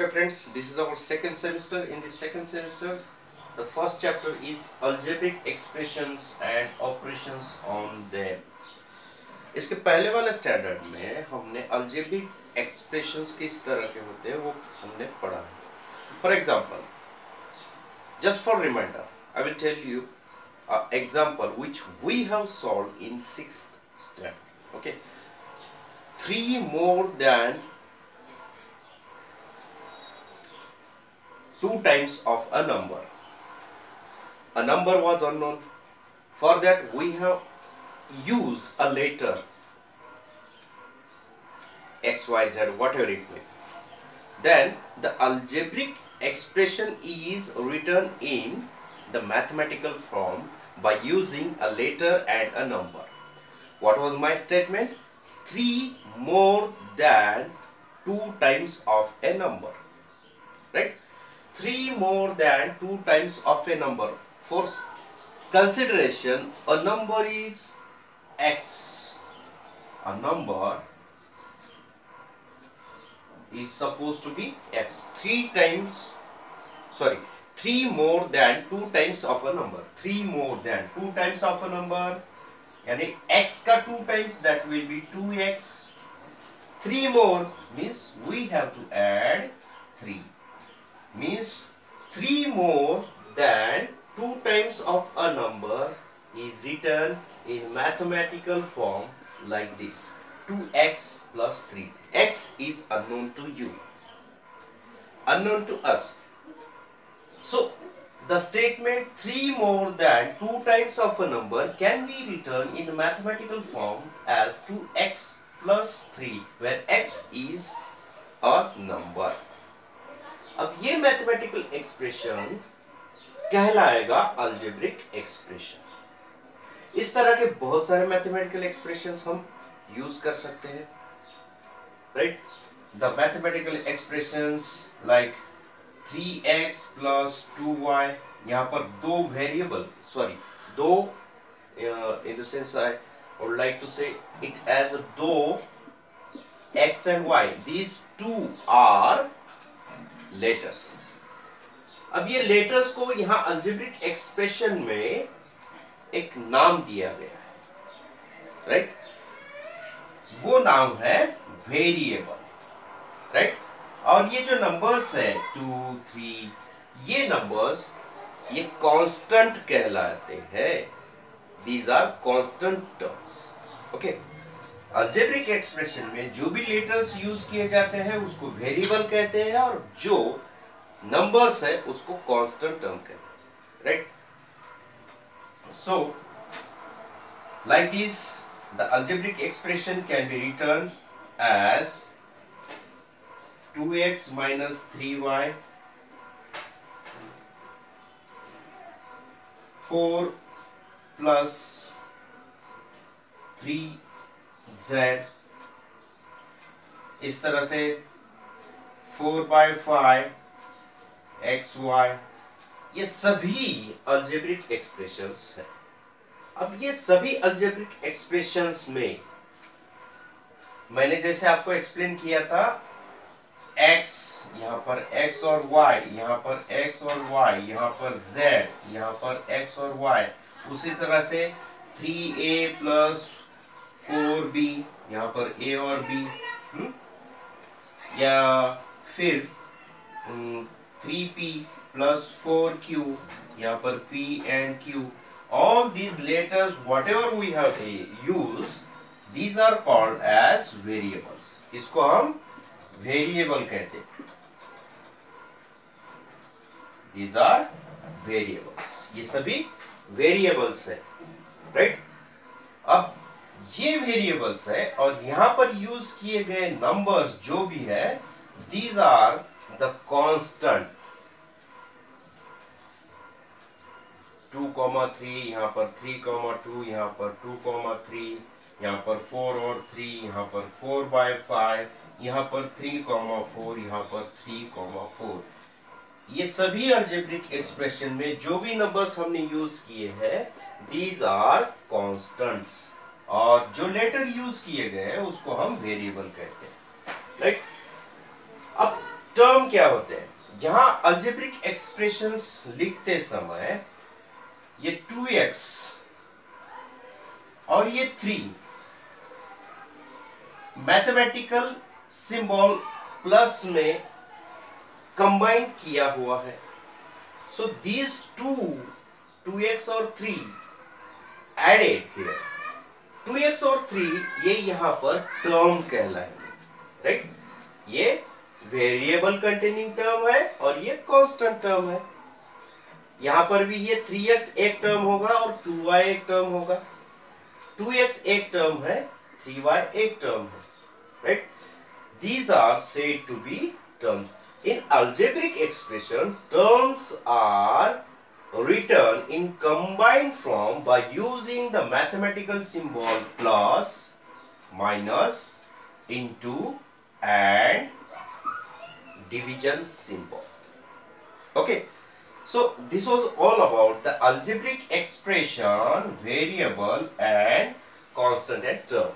Okay friends, this is our second semester. In this second semester, the first chapter is algebraic expressions and operations on them. इसके पहले वाले standard में हमने algebraic expressions किस तरह के होते हैं वो हमने पढ़ा है. For example, just for reminder, I will tell you an example which we have solved in 6th standard. Okay, 3 more than 2 times of a number. A number was unknown. For that we have used a letter x, y, z, whatever it may be. Then the algebraic expression is written in the mathematical form by using a letter and a number. What was my statement? 3 more than 2 times of a number. Right? 3 more than 2 times of a number. For consideration, a number is x. A number is supposed to be x. 3 more than 2 times of a number. 3 more than 2 times of a number. यानी x का 2 times, that will be 2x. 3 more means we have to add 3. Means 3 more than 2 times of a number is written in mathematical form like this: 2x plus 3. X is unknown to you, unknown to us. So the statement 3 more than 2 times of a number can be written in mathematical form as 2x plus 3, where x is a number. अब ये mathematical expression कहलाएगा algebraic expression. इस तरह के बहुत सारे mathematical expressions हम use कर सकते हैं. Right, the mathematical expressions like 3x plus 2y. यहाँ पर दो वेरिएबल, दो in the sense I would like to say it as दो x and y. These two are letters. अब ये लेटर्स को यहां अल्जेब्रिक एक्सप्रेशन में एक नाम दिया गया है. राइट, वो नाम है वेरिएबल. राइट, और ये जो नंबर्स है 2, 3, ये नंबर्स ये कांस्टेंट कहलाते हैं. These are constant terms. Okay, algebraic expression में जो भी लेटर्स यूज किए जाते हैं उसको वेरिएबल कहते हैं, और जो नंबर्स है उसको कांस्टेंट टर्म कहते हैं. Right, so like this the algebraic expression can be written as 2x minus 3y 4 plus 3z. इस तरह से 4/5 xy. ये सभी अल्जेब्रिक एक्सप्रेशंस हैं. अब ये सभी अल्जेब्रिक एक्सप्रेशंस में मैंने जैसे आपको एक्सप्लेन किया था, x यहाँ पर x और y, यहाँ पर x और y, यहाँ पर z, यहाँ पर x और y. उसी तरह से 3a प्लस 4b, यहाँ पर a और b. या फिर 3p प्लस 4q, यहाँ पर p and q. All these letters, whatever we have used, these are called as variables. इसको हम वेरिएबल कहते हैं. These are variables. ये सभी वेरिएबल्स है. राइट, अब ये वेरिएबल्स है और यहां पर यूज किए गए नंबर्स जो भी है, these are the constant. 2,3, यहाँ पर 3,2, यहाँ पर 2,3, यहाँ पर 4 और 3, यहाँ पर 4/5, यहाँ पर 3,4, यहाँ पर 3,4. ये सभी अल्जेब्रिक एक्सप्रेशन में जो भी नंबर्स हमने यूज किए हैं, these are constants. और जो लेटर यूज किए गए हैं उसको हम वेरिएबल कहते हैं. राइट, अब टर्म क्या होते हैं? यहां अल्जेब्रिक एक्सप्रेशंस लिखते समय ये 2x और ये 3 मैथमेटिकल सिंबल प्लस में कंबाइन किया हुआ है. सो दीज 2x और 3 एडेड हियर. 2x और 3 ये यहां पर टर्म कहलाएंगे, राइट? ये वेरिएबल कंटेनिंग टर्म है और ये कांस्टेंट टर्म है. यहां पर भी ये 3x एक टर्म होगा और 2y एक टर्म होगा. 2x एक टर्म है, 3y एक टर्म है, right? These are said to be terms. In algebraic expression, terms are written in combined form by using the mathematical symbol plus, minus, into and division symbol. Okay. So this was all about the algebraic expression, variable and constant and term.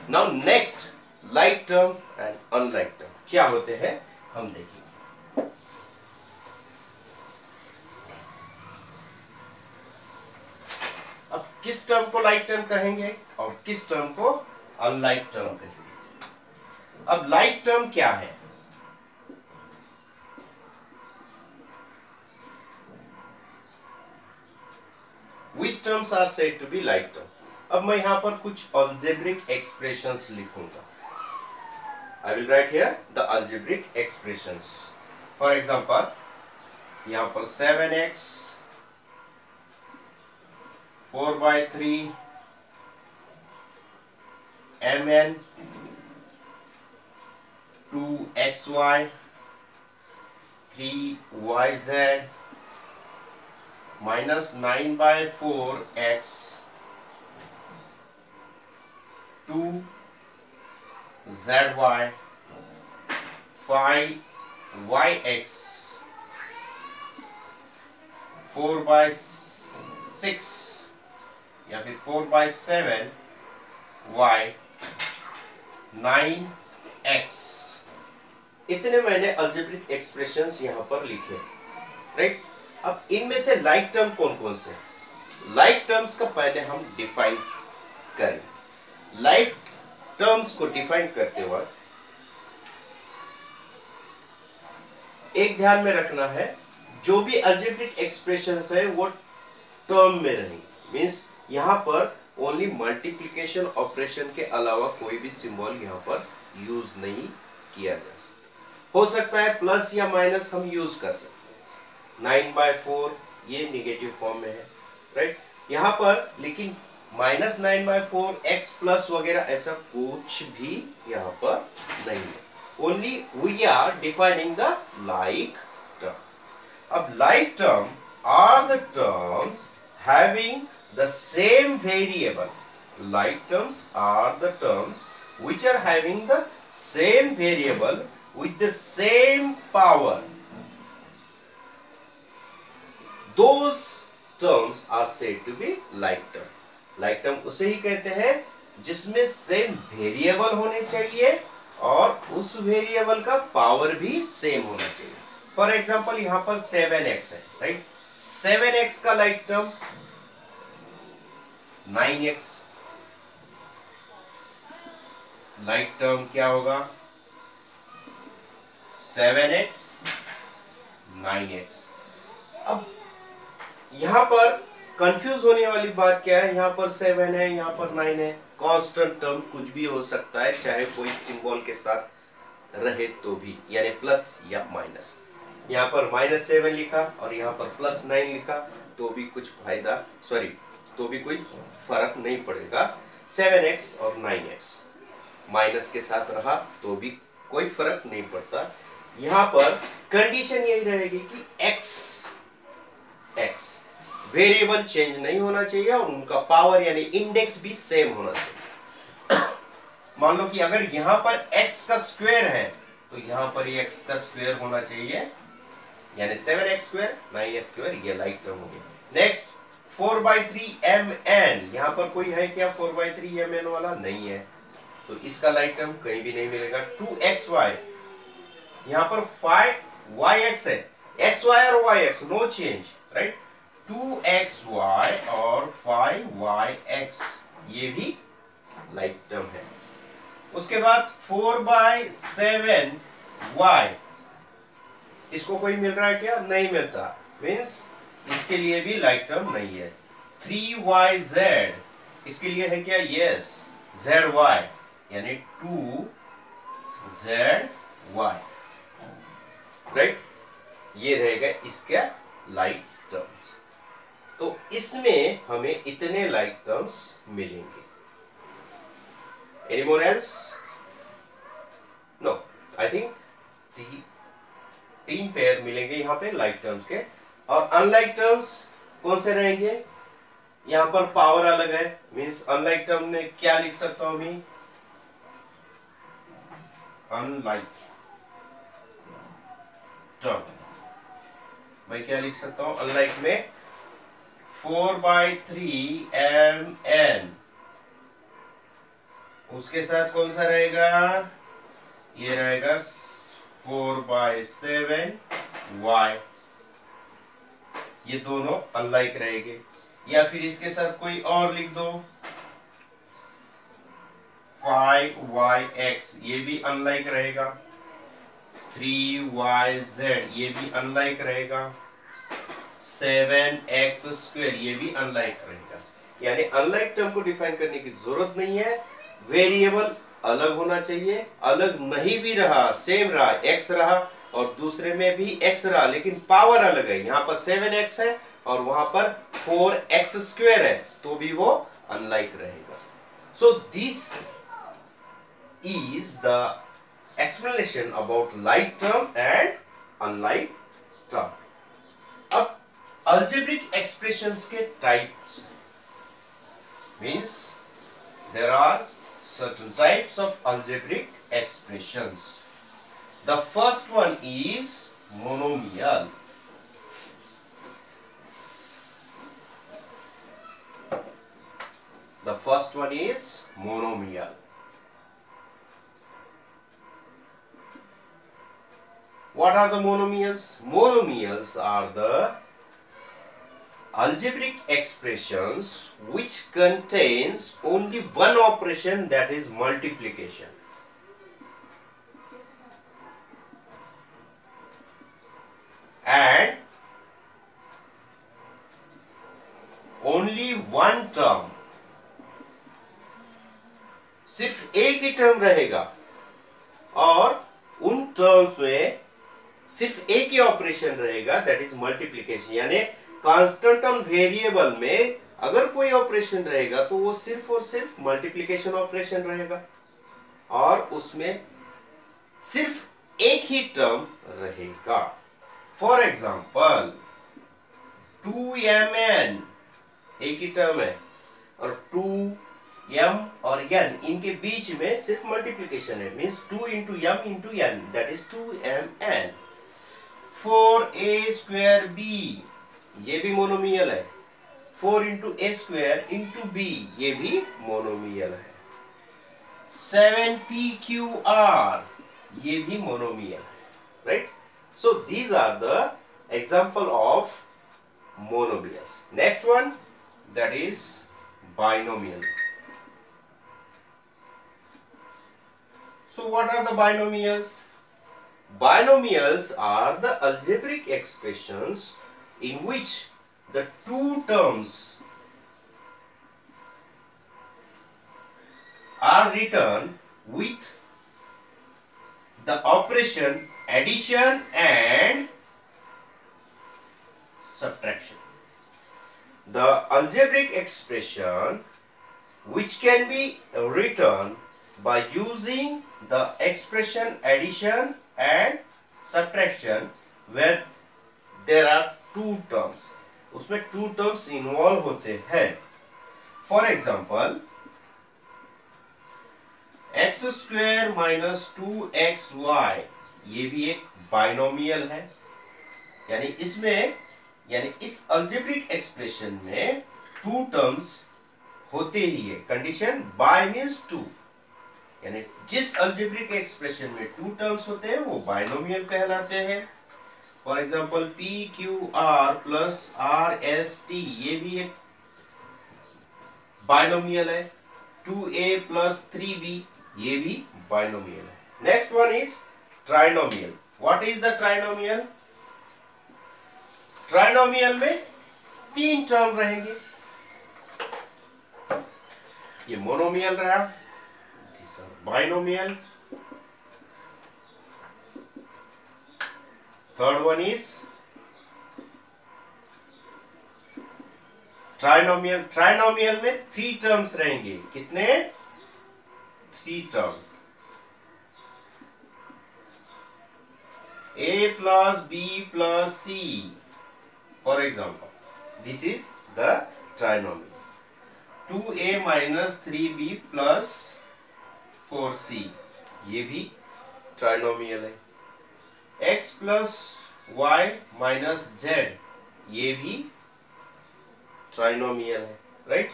Now next, like term and unlike term क्या होते हैं हम देखेंगे. अब किस term को like term कहेंगे और किस टर्म को अनलाइक टर्म कहेंगे. अब लाइक टर्म क्या है? Which terms are said to be like term? अब मैं यहां पर कुछ algebraic expressions लिखूंगा. I will write here the algebraic expressions. For example, यहाँ पर 7x 4/3 mn 2xy 3yz minus 9/4x 2zy 5yx 4/6 या फिर 4/7y 9x. इतने मैंने अलजेब्रिक एक्सप्रेशंस यहां पर लिखे, राइट? अब इनमें से लाइक टर्म कौन कौन से? लाइक टर्म्स का पहले हम डिफाइन करें. लाइक टर्म्स को डिफाइन करते वक्त एक ध्यान में रखना है, जो भी अलजेब्रिक एक्सप्रेशंस है वो टर्म में रहेंगे. मींस यहां पर ओनली मल्टीप्लिकेशन ऑपरेशन के अलावा कोई भी सिंबल यहां पर यूज नहीं किया जा सकता. हो सकता है प्लस या माइनस हम यूज कर सकते. 9/4 ये नेगेटिव फॉर्म में है, राइट? यहां पर लेकिन -9/4 x प्लस वगैरह ऐसा कुछ भी यहां पर नहीं है. Only we are defining the like term. अब like term are the terms having the same variable. Like terms are the terms which are having the same variable with the same power. Those terms are said to be like term. Like term उसे ही कहते हैं जिसमें same variable होने चाहिए और उस variable का power भी सेम होना चाहिए. फॉर एग्जांपल यहां पर 7x है, राइट? 7x का like term 9x. Like term क्या होगा? 7x 9x. अब यहां पर कंफ्यूज होने वाली बात क्या है? यहां पर 7 है, यहां पर 9 है. कांस्टेंट टर्म कुछ भी हो सकता है, चाहे कोई सिंबल के साथ रहे तो भी, यानी प्लस या माइनस. यहां पर -7 लिखा और यहां पर +9 लिखा तो भी कुछ फायदा, तो भी कोई फर्क नहीं पड़ेगा. 7x और 9x माइनस के साथ रहा तो भी कोई फर्क नहीं पड़ता. यहां पर कंडीशन यही रहेगी कि x वेरिएबल चेंज नहीं होना चाहिए और उनका पावर यानी इंडेक्स भी सेम होना चाहिए. मान लो कि अगर यहां पर x का स्क्वायर है तो यहां पर ये x का स्क्वायर होना चाहिए, यानी 7x², 9x². ये लाइक टर्म हो गया. Next 4/3mn. यहां पर कोई है क्या 4/3mn वाला? नहीं है, तो इसका लाइक टर्म कहीं भी नहीं मिलेगा. 2xy यहाँ पर 5yx है, xy और yx no change, right. 2xy और 5yx ये भी लाइक टर्म है। उसके बाद 4/7y, इसको कोई मिल रहा है क्या? नहीं मिलता, मीन्स इसके लिए भी लाइक टर्म नहीं है। 3yz इसके लिए है क्या? यस। zy यानी 2zy, राइट। ये रहेगा इसका लाइक टर्म्स। तो इसमें हमें इतने लाइक टर्म्स मिलेंगे। Any more else? No, I think 3 pair मिलेंगे यहाँ पे लाइक टर्म्स के। और अनलाइक टर्म्स कौन से रहेंगे? यहाँ पर पावर अलग है, मीन्स अनलाइक टर्म में क्या लिख सकता हूं मैं? अनलाइक टर्म मैं क्या लिख सकता हूं अनलाइक में? 4/3mn, उसके साथ कौन सा रहेगा? ये रहेगा 4/7y, ये दोनों अनलाइक रहेंगे। या फिर इसके साथ कोई और लिख दो 5yx, ये भी अनलाइक रहेगा। 3yz ये भी अनलाइक रहेगा। 7x², ये भी अनलाइक रहेगा। यानी अनलाइक टर्म को डिफाइन करने की जरूरत नहीं है, वेरिएबल अलग होना चाहिए। अलग नहीं भी रहा, सेम रहा, x रहा और दूसरे में भी x रहा, लेकिन पावर अलग है, यहाँ पर 7x है और वहां पर 4x² है, तो भी वो अनलाइक रहेगा। So this is the explanation about like term and unlike term. अब algebraic expressions के types, means there are certain types of algebraic expressions. The first one is monomial. The first one is monomial. What are the monomials? Monomials are the algebraic expressions which contains only one operation, that is multiplication. And only one term, सिर्फ एक ही term रहेगा और उन terms में सिर्फ एक ही operation रहेगा, that is multiplication. यानी कांस्टेंट और वेरिएबल में अगर कोई ऑपरेशन रहेगा तो वो सिर्फ और सिर्फ मल्टीप्लिकेशन ऑपरेशन रहेगा और उसमें सिर्फ एक ही टर्म रहेगा। फॉर एग्जांपल 2mn एक ही टर्म है और 2m और n इनके बीच में सिर्फ मल्टीप्लिकेशन है, means 2 into m into n, that is 2mn। 4a² b ये भी मोनोमियल है। 4 into a² into b ये भी मोनोमियल है। 7pqr ये भी मोनोमियल है, right. So these are the example of monomials. Next one, that is binomial. So what are the binomials? Binomials are the algebraic expressions in which the two terms are written with the operation addition and subtraction. The algebraic expression which can be written by using the expression addition and subtraction where there are two terms, उसमें two terms involve होते हैं। For example, x² minus 2xy ये भी एक binomial है। यानी इस algebraic expression में टू टर्म्स होते ही है। कंडीशन बाय मीन्स टू, यानी जिस अलजेब्रिक एक्सप्रेशन में टू टर्म्स होते हैं वो बाइनोमियल कहलाते हैं। For example P Q R plus R S T, ये भी एक बाइनोमियल है। 2a प्लस 3b, ये भी बाइनोमियल है। Next one is trinomial. What is the trinomial? Trinomial में तीन टर्म रहेंगे। ये मोनोमियल रहा, binomial, third one is trinomial. Trinomial में थ्री टर्म्स रहेंगे। कितने? Three term. a plus b plus c, for example, this is the trinomial. 2a minus 3b plus 4c, ये भी ट्राइनोमियल है। x plus y minus z, ये भी trinomial है, right.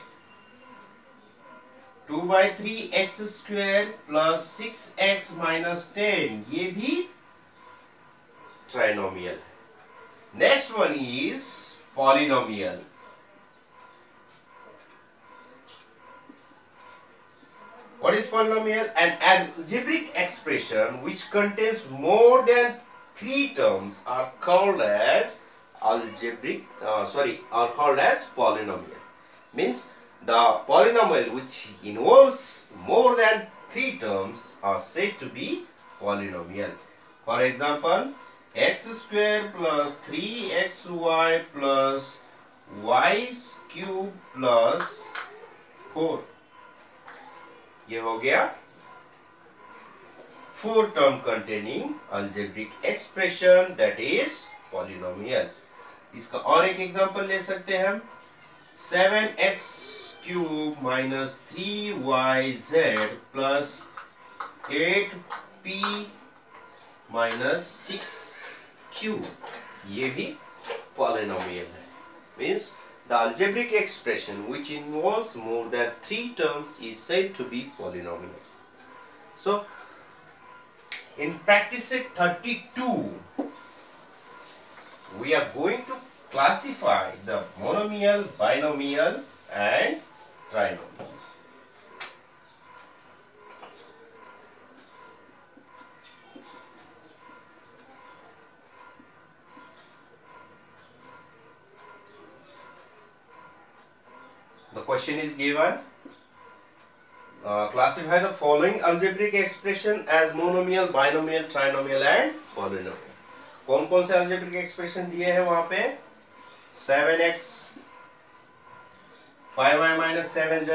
2/3 x² plus 6x minus 10, ये भी ट्राइनोमियल है। Next one is polynomial. What is polynomial? An algebraic expression which contains more than three terms are called as polynomial. Means the polynomial which involves more than three terms are said to be polynomial. For example, x² plus 3xy plus y cube plus 4, ये हो गया four term containing algebraic expression that is polynomial. इसका और एक example ले सकते हैं हम। 7x³ minus 3yz plus 8p minus 6q, ये भी पॉलिनोमियल है। Means the algebraic expression which involves more than three terms is said to be polynomial. So, in practice set 32, we are going to classify the monomial, binomial and trinomial. The question is given, classify the following algebraic expression as monomial, binomial, trinomial and polynomial. कौन कौन से algebraic expression दिए हैं वहां पे? 7x 5y minus 7z,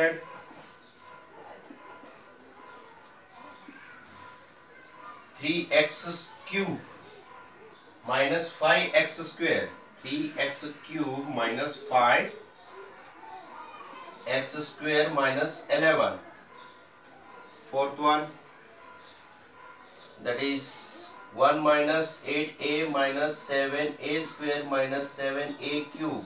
3x cube minus 5x square, 3x cube minus 5 x square minus 11. Fourth one, that is 1 minus 8a minus 7a square minus 7a cube.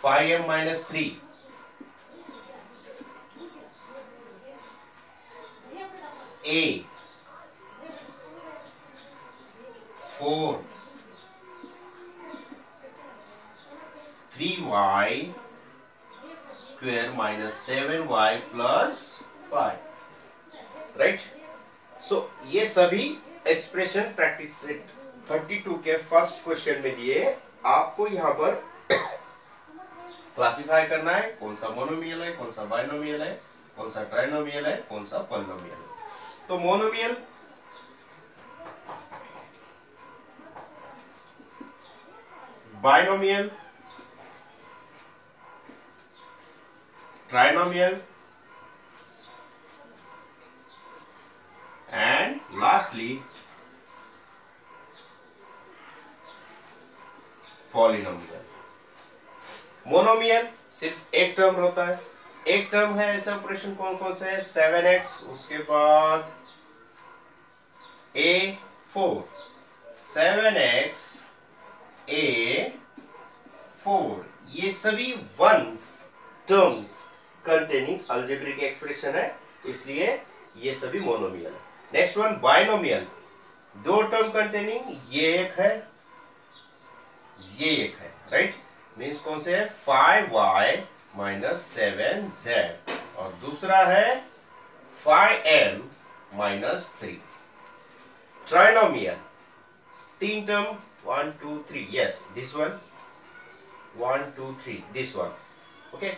5m minus 3. A 4 3y square minus 7y plus 5, right. So ये सभी expression practice set 32 के first question में दिए। आपको यहाँ पर classify करना है कौन सा मोनोमियल है, कौन सा बाइनोमियल है, कौन सा ट्राइनोमियल है, कौन सा पॉलिनोमियल है। तो monomial, binomial, trinomial and lastly polynomial. Monomial सिर्फ एक टर्म होता है, एक टर्म है। ऐसे ऑपरेशन कौन कौन से है? 7x, उसके बाद a4, 7x a4, ये सभी one term containing algebraic expression है, इसलिए ये सभी मोनोमियल है। नेक्स्ट वन बाइनोमियल, दो टर्म कंटेनिंग, ये एक है, ये एक है, राइट। मीन्स कौन से है, 5y माइनस 7z और दूसरा है 5m माइनस 3। ट्राइनोमियल, तीन term, 1 2 3, yes this one, 1 2 3, this one, okay,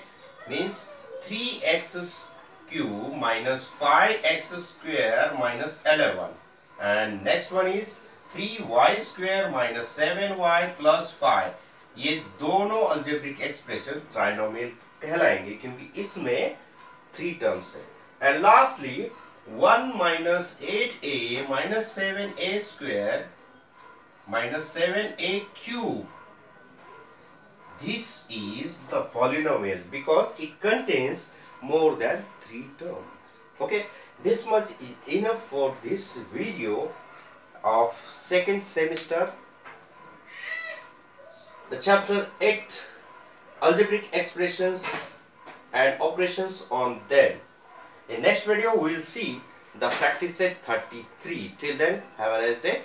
means 3x cube minus 5x square minus 11, and next one is 3y square minus 7y plus 5। ये दोनों algebraic expression trinomial कहलाएंगे क्योंकि इसमें 3 terms है। And lastly 1 minus 8a minus 7a square minus 7a cube, this is the polynomial because it contains more than 3 terms. Okay, this much is enough for this video of second semester, the chapter 8, algebraic expressions and operations on them. In next video we will see the practice set 33. Till then, have a nice day.